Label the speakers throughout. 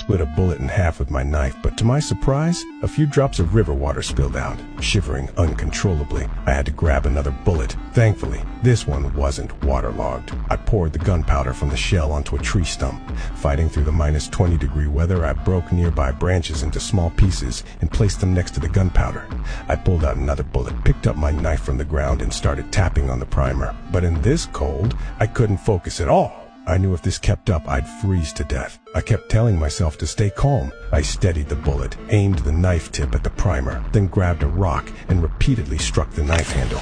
Speaker 1: split a bullet in half with my knife, but to my surprise, a few drops of river water spilled out. Shivering uncontrollably, I had to grab another bullet. Thankfully, this one wasn't waterlogged. I poured the gunpowder from the shell onto a tree stump. Fighting through the -20-degree weather, I broke nearby branches into small pieces and placed them next to the gunpowder. I pulled out another bullet, picked up my knife from the ground, and started tapping on the primer. But in this cold, I couldn't focus at all. I knew if this kept up, I'd freeze to death. I kept telling myself to stay calm. I steadied the bullet, aimed the knife tip at the primer, then grabbed a rock and repeatedly struck the knife handle.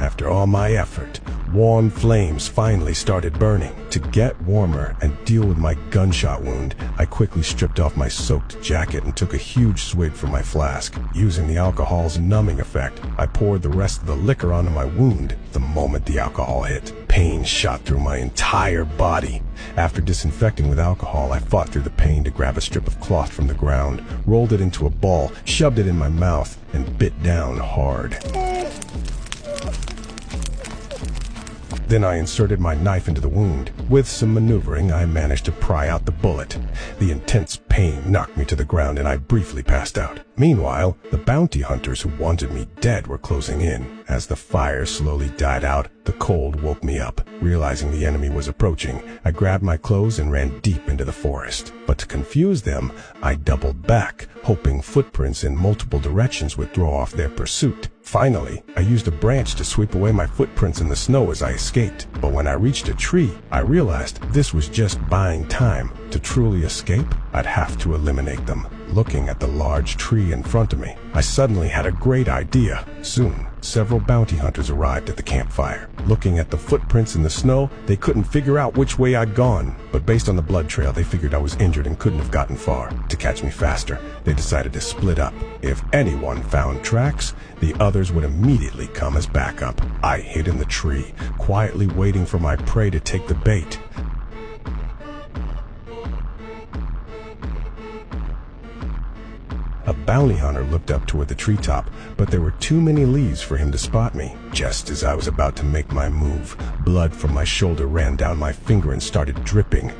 Speaker 1: After all my effort, warm flames finally started burning. To get warmer and deal with my gunshot wound, I quickly stripped off my soaked jacket and took a huge swig from my flask. Using the alcohol's numbing effect, I poured the rest of the liquor onto my wound. The moment the alcohol hit, pain shot through my entire body. After disinfecting with alcohol, I fought through the pain to grab a strip of cloth from the ground, rolled it into a ball, shoved it in my mouth, and bit down hard. Then I inserted my knife into the wound. With some maneuvering, I managed to pry out the bullet. The intense pain knocked me to the ground and I briefly passed out. Meanwhile, the bounty hunters who wanted me dead were closing in. As the fire slowly died out, the cold woke me up. Realizing the enemy was approaching, I grabbed my clothes and ran deep into the forest. But to confuse them, I doubled back, hoping footprints in multiple directions would throw off their pursuit. Finally, I used a branch to sweep away my footprints in the snow as I escaped. But when I reached a tree, I realized this was just buying time. To truly escape, I'd have to eliminate them. Looking at the large tree in front of me, I suddenly had a great idea. Soon, several bounty hunters arrived at the campfire. Looking at the footprints in the snow, they couldn't figure out which way I'd gone. But based on the blood trail, they figured I was injured and couldn't have gotten far. To catch me faster, they decided to split up. If anyone found tracks, the others would immediately come as backup. I hid in the tree, quietly waiting for my prey to take the bait. A bounty hunter looked up toward the treetop, but there were too many leaves for him to spot me. Just as I was about to make my move, blood from my shoulder ran down my finger and started dripping.